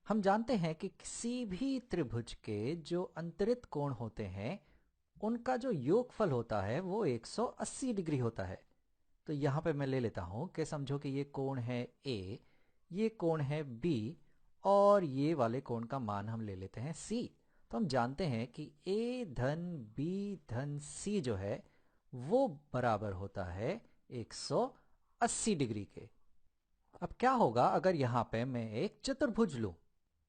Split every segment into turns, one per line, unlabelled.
हम जानते हैं कि किसी भी त्रिभुज के जो अंतरित कोण होते हैं उनका जो योगफल होता है वो 180 डिग्री होता है। तो यहाँ पे मैं ले लेता हूँ कि समझो कि ये कोण है ए, ये कोण है बी और ये वाले कोण का मान हम ले लेते हैं सी। तो हम जानते हैं कि ए धन बी धन सी जो है वो बराबर होता है 180 डिग्री के। अब क्या होगा अगर यहाँ पे मैं एक चतुर्भुज लूं।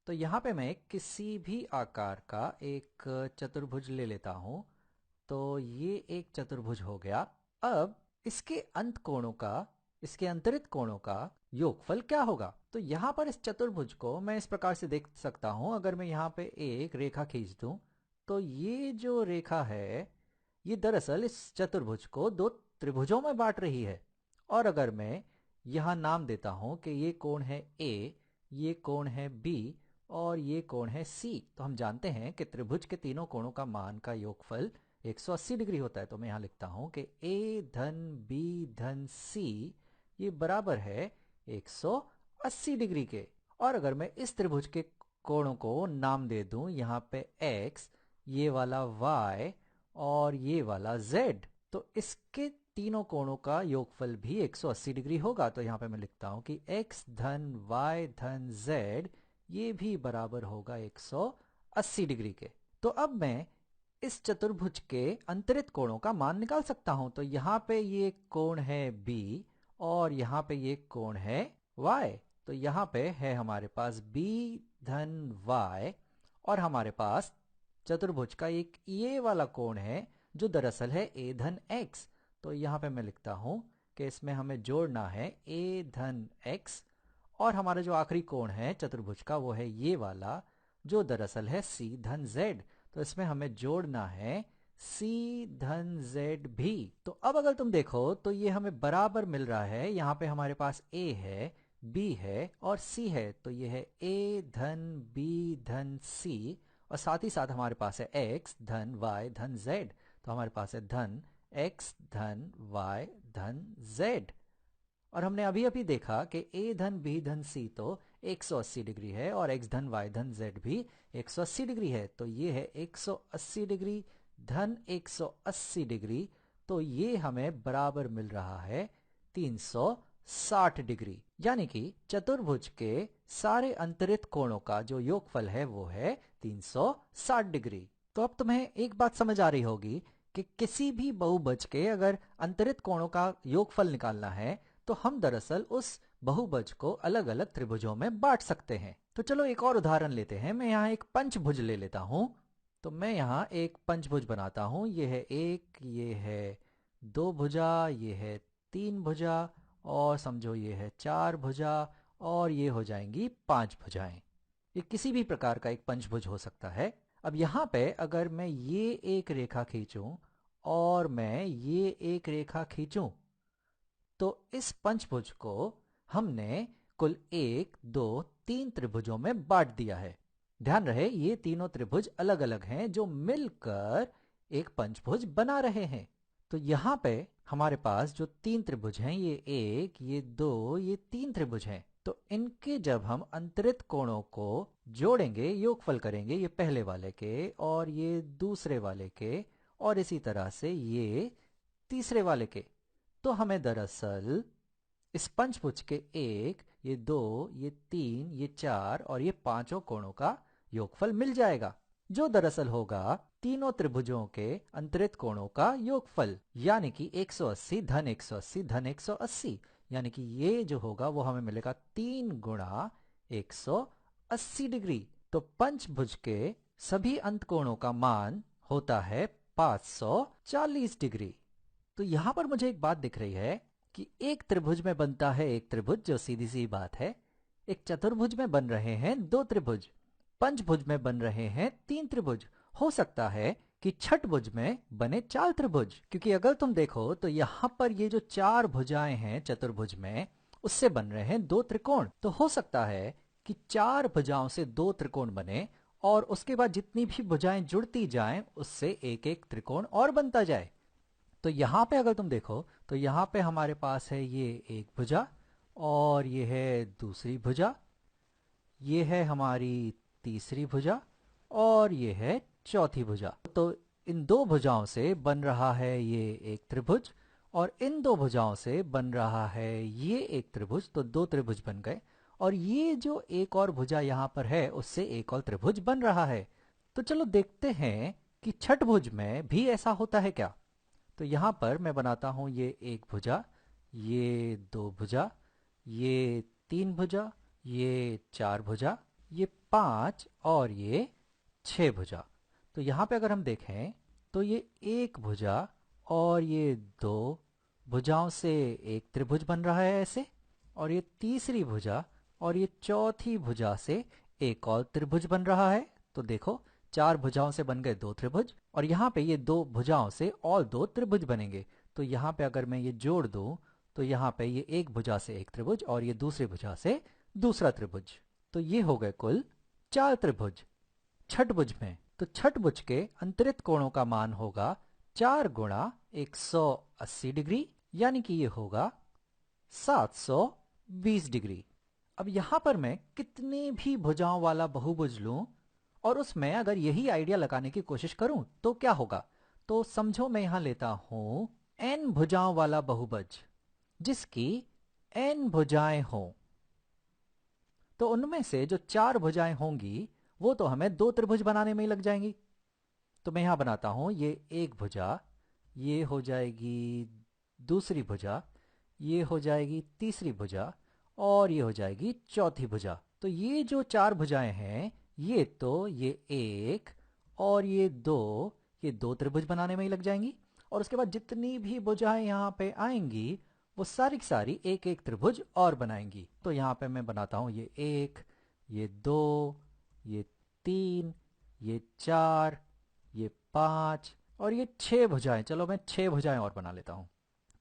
तो यहाँ पे मैं किसी भी आकार का एक चतुर्भुज ले लेता हूं। तो ये एक चतुर्भुज हो गया। अब इसके अंत कोणों का, इसके अंतरित कोणों का योगफल क्या होगा? तो यहाँ पर इस चतुर्भुज को मैं इस प्रकार से देख सकता हूं। अगर मैं यहाँ पे एक रेखा खींच दूं तो ये जो रेखा है ये दरअसल इस चतुर्भुज को दो त्रिभुजों में बांट रही है। और अगर मैं यहाँ नाम देता हूं कि ये कोण है ए, ये कोण है बी और ये कोण है सी, तो हम जानते हैं कि त्रिभुज के तीनों कोणों का मान का योगफल 180 डिग्री होता है। तो मैं यहाँ लिखता हूं कि ए धन बी धन सी ये बराबर है 180 डिग्री के। और अगर मैं इस त्रिभुज के कोणों को नाम दे दूं, यहाँ पे x, ये वाला y और ये वाला z, तो इसके तीनों कोणों का योगफल भी 180 डिग्री होगा। तो यहाँ पे मैं लिखता हूं कि x धन y धन z ये भी बराबर होगा 180 डिग्री के। तो अब मैं इस चतुर्भुज के अंतरित कोणों का मान निकाल सकता हूं। तो यहाँ पे ये कोण है b और यहाँ पे ये कोण है y। तो यहाँ पे है हमारे पास b धन y और हमारे पास चतुर्भुज का एक ये वाला कोण है जो दरअसल है a धन x। तो यहाँ पे मैं लिखता हूं कि इसमें हमें जोड़ना है a धन x और हमारा जो आखिरी कोण है चतुर्भुज का वो है ये वाला जो दरअसल है c धन z। तो इसमें हमें जोड़ना है c धन z भी। तो अब अगर तुम देखो तो ये हमें बराबर मिल रहा है। यहाँ पे हमारे पास a है, b है और c है। तो ये है a धन b धन c और साथ ही साथ हमारे पास है x धन y धन z। तो हमारे पास है धन x धन y धन z। और हमने अभी अभी देखा कि a धन b धन c तो 180 डिग्री है और x धन y धन z भी 180 डिग्री है। तो ये है 180 डिग्री धन 180 डिग्री। तो ये हमें बराबर मिल रहा है 360 डिग्री। यानी कि चतुर्भुज के सारे अंतरित कोणों का जो योगफल है वो है 360 डिग्री। तो अब तुम्हें एक बात समझ आ रही होगी कि किसी भी बहुभुज के अगर अंतरित कोणों का योगफल निकालना है तो हम दरअसल उस बहुभुज को अलग अलग त्रिभुजों में बांट सकते हैं। तो चलो एक और उदाहरण लेते हैं। मैं यहाँ एक पंचभुज ले लेता हूं। तो मैं यहाँ एक पंचभुज बनाता हूं। ये है एक, ये है दो भुजा, ये है तीन भुजा और समझो ये है चार भुजा और ये हो जाएंगी पांच भुजाएं। ये किसी भी प्रकार का एक पंचभुज हो सकता है। अब यहाँ पे अगर मैं ये एक रेखा खींचूं और मैं ये एक रेखा खींचूं तो इस पंचभुज को हमने कुल एक, दो, तीन त्रिभुजों में बांट दिया है। ध्यान रहे ये तीनों त्रिभुज अलग अलग हैं जो मिलकर एक पंचभुज बना रहे हैं। तो यहाँ पे हमारे पास जो तीन त्रिभुज हैं, ये एक, ये दो, ये तीन त्रिभुज हैं। तो इनके जब हम अंतरित कोणों को जोड़ेंगे, योगफल करेंगे, ये पहले वाले के और ये दूसरे वाले के और इसी तरह से ये तीसरे वाले के, तो हमें दरअसल इस पंचभुज के एक, ये दो, ये तीन, ये चार और ये पांचों कोणों का योगफल मिल जाएगा जो दरअसल होगा तीनों त्रिभुजों के अंतरित कोणों का योगफल, यानी कि 180 धन 180 धन 180। यानी कि ये जो होगा वो हमें मिलेगा 3 गुणा 180 डिग्री। तो पंचभुज के सभी अंत कोणों का मान होता है 540 डिग्री। तो यहां पर मुझे एक बात दिख रही है कि एक त्रिभुज में बनता है एक त्रिभुज, जो सीधी सी बात है। एक चतुर्भुज में बन रहे हैं दो त्रिभुज, पंचभुज में बन रहे हैं तीन त्रिभुज। हो सकता है कि छठभुज में बने चार त्रिभुज, क्योंकि अगर तुम देखो तो यहां पर ये जो चार भुजाएं हैं चतुर्भुज में उससे बन रहे हैं दो त्रिकोण। तो हो सकता है कि चार भुजाओं से दो त्रिकोण बने और उसके बाद जितनी भी भुजाएं जुड़ती जाएं उससे एक एक त्रिकोण और बनता जाए। तो यहाँ पे अगर तुम देखो तो यहाँ पे हमारे पास है ये एक भुजा और ये है दूसरी भुजा, ये है हमारी तीसरी भुजा और ये है चौथी भुजा। तो इन दो भुजाओं से बन रहा है ये एक त्रिभुज और इन दो भुजाओं से बन रहा है ये एक त्रिभुज। तो दो त्रिभुज बन गए और ये जो एक और भुजा यहाँ पर है उससे एक और त्रिभुज बन रहा है। तो चलो देखते हैं कि छठ भुज में भी ऐसा होता है क्या। तो यहाँ पर मैं बनाता हूँ ये एक भुजा, ये दो भुजा, ये तीन भुजा, ये चार भुजा, ये पांच और ये छह भुजा। तो यहाँ पे अगर हम देखें तो ये एक भुजा और ये दो भुजाओं से एक त्रिभुज बन रहा है ऐसे, और ये तीसरी भुजा और ये चौथी भुजा से एक और त्रिभुज बन रहा है। तो देखो चार भुजाओं से बन गए दो त्रिभुज और यहाँ पे ये दो भुजाओं से और दो त्रिभुज बनेंगे। तो यहाँ पे अगर मैं ये जोड़ दूं तो यहाँ पे ये एक भुजा से एक त्रिभुज और ये दूसरी भुजा से दूसरा त्रिभुज। तो ये हो गए कुल चार त्रिभुज छठ भुज में। तो छठ भुज के अंतरित कोणों का मान होगा 4 गुणा 180 डिग्री, यानी कि ये होगा 720 डिग्री। अब यहां पर मैं कितने भी भुजाओं वाला बहुभुज लूं और उसमें अगर यही आइडिया लगाने की कोशिश करूं तो क्या होगा। तो समझो मैं यहां लेता हूं n भुजाओं वाला बहुभुज जिसकी n भुजाएं हों। तो उनमें से जो चार भुजाएं होंगी वो तो हमें दो त्रिभुज बनाने में ही लग जाएंगी। तो मैं यहां बनाता हूं ये एक भुजा, ये हो जाएगी दूसरी भुजा, ये हो जाएगी तीसरी भुजा और ये हो जाएगी चौथी भुजा। तो ये जो चार भुजाएं हैं ये एक और ये दो त्रिभुज बनाने में ही लग जाएंगी। और उसके बाद जितनी भी भुजाएं यहाँ पे आएंगी वो सारी की सारी एक एक त्रिभुज और बनाएंगी। तो यहाँ पे मैं बनाता हूँ ये एक, ये दो, ये तीन, ये चार, ये पांच और ये छह भुजाएं। चलो मैं छह भुजाएं और बना लेता हूं।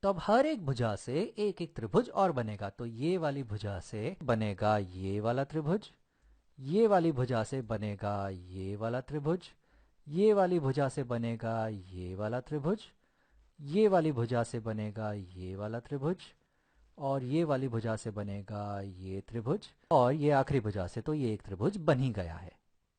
तो अब हर एक भुजा से एक एक त्रिभुज और बनेगा। तो ये वाली भुजा से बनेगा ये वाला त्रिभुज, ये वाली भुजा से बनेगा ये वाला त्रिभुज, ये वाली भुजा से बनेगा ये वाला त्रिभुज, ये वाली भुजा से बनेगा ये वाला त्रिभुज और ये वाली भुजा से बनेगा ये त्रिभुज और ये आखिरी भुजा से तो ये एक त्रिभुज बन ही गया है।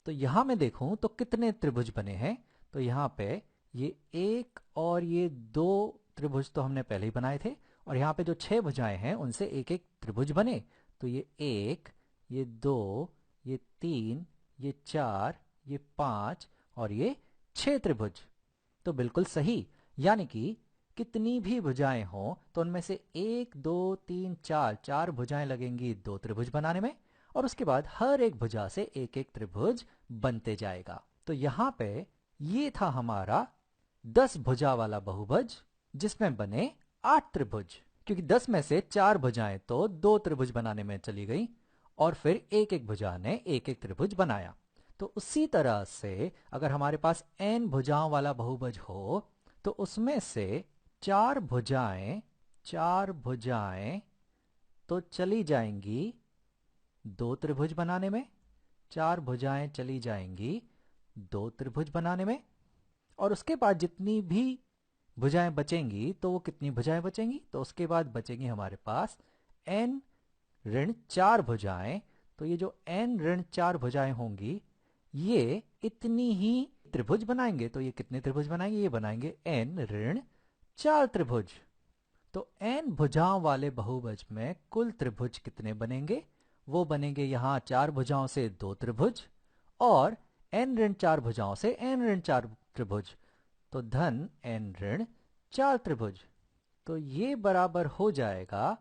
तो यहां मैं देखूं तो कितने त्रिभुज बने हैं। तो यहाँ पे ये एक और ये दो त्रिभुज तो हमने पहले ही बनाए थे और यहाँ पे जो छह भुजाएं हैं उनसे एक एक त्रिभुज बने। तो ये एक, ये दो, ये तीन, ये चार, ये पांच और ये छह त्रिभुज। तो बिल्कुल सही, यानी कि कितनी भी भुजाएं हों तो उनमें से एक, दो, तीन, चार, चार भुजाएं लगेंगी दो त्रिभुज बनाने में और उसके बाद हर एक भुजा से एक एक त्रिभुज बनते जाएगा। तो यहाँ पे ये था हमारा 10 भुजा वाला बहुभुज जिसमें बने 8 त्रिभुज, क्योंकि 10 में से चार भुजाएं तो दो त्रिभुज बनाने में चली गई और फिर एक एक भुजा ने एक एक त्रिभुज बनाया। तो उसी तरह से अगर हमारे पास n भुजाओं वाला बहुभुज हो तो उसमें से चार भुजाएं तो चली जाएंगी दो त्रिभुज बनाने में, चार भुजाएं चली जाएंगी दो त्रिभुज बनाने में और उसके बाद जितनी भी भुजाएं बचेंगी तो वो कितनी भुजाएं बचेंगी। तो उसके बाद बचेंगी हमारे पास n ऋण चार भुजाएं। तो ये जो n ऋण चार भुजाएं होंगी ये इतनी ही त्रिभुज बनाएंगे। तो ये कितने त्रिभुज बनाएंगे, ये बनाएंगे n ऋण चार त्रिभुज। तो n भुजाओं वाले बहुभुज में कुल त्रिभुज कितने बनेंगे, वो बनेंगे यहाँ चार भुजाओं से दो त्रिभुज और n ऋण चार भुजाओं से n ऋण चार त्रिभुज। तो धन n ऋण चार त्रिभुज। तो ये बराबर हो जाएगा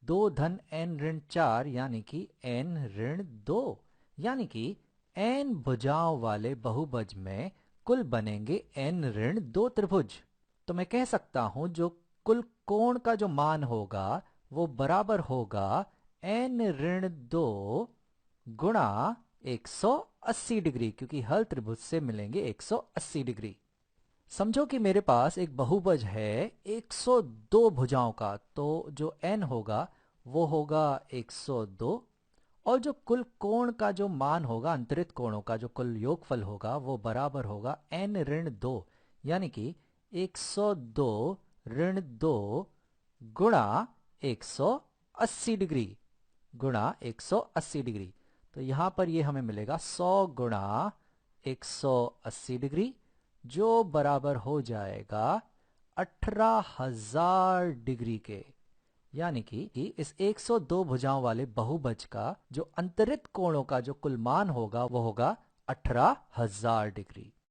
दो धन n ऋण चार यानी कि n ऋण दो, यानी कि n भुजाओं वाले बहुभुज में कुल बनेंगे n ऋण दो त्रिभुज। तो मैं कह सकता हूं जो कुल कोण का जो मान होगा वो बराबर होगा n ऋण दो गुणा 180 डिग्री, क्योंकि हर त्रिभुज से मिलेंगे 180 डिग्री। समझो कि मेरे पास एक बहुभुज है 102 भुजाओं का, तो जो n होगा वो होगा 102 और जो कुल कोण का जो मान होगा अंतरित कोणों का जो कुल योगफल होगा वो बराबर होगा n ऋण 2, यानी कि 102 ऋण 2 गुणा 180 डिग्री गुणा 180 डिग्री। तो यहाँ पर ये हमें मिलेगा 100 गुणा 180 डिग्री, जो बराबर हो जाएगा 18,000 डिग्री के। यानी कि इस 102 भुजाओं वाले बहुभुज का जो अंतरित कोणों का जो कुल मान होगा वो होगा 18,000 डिग्री।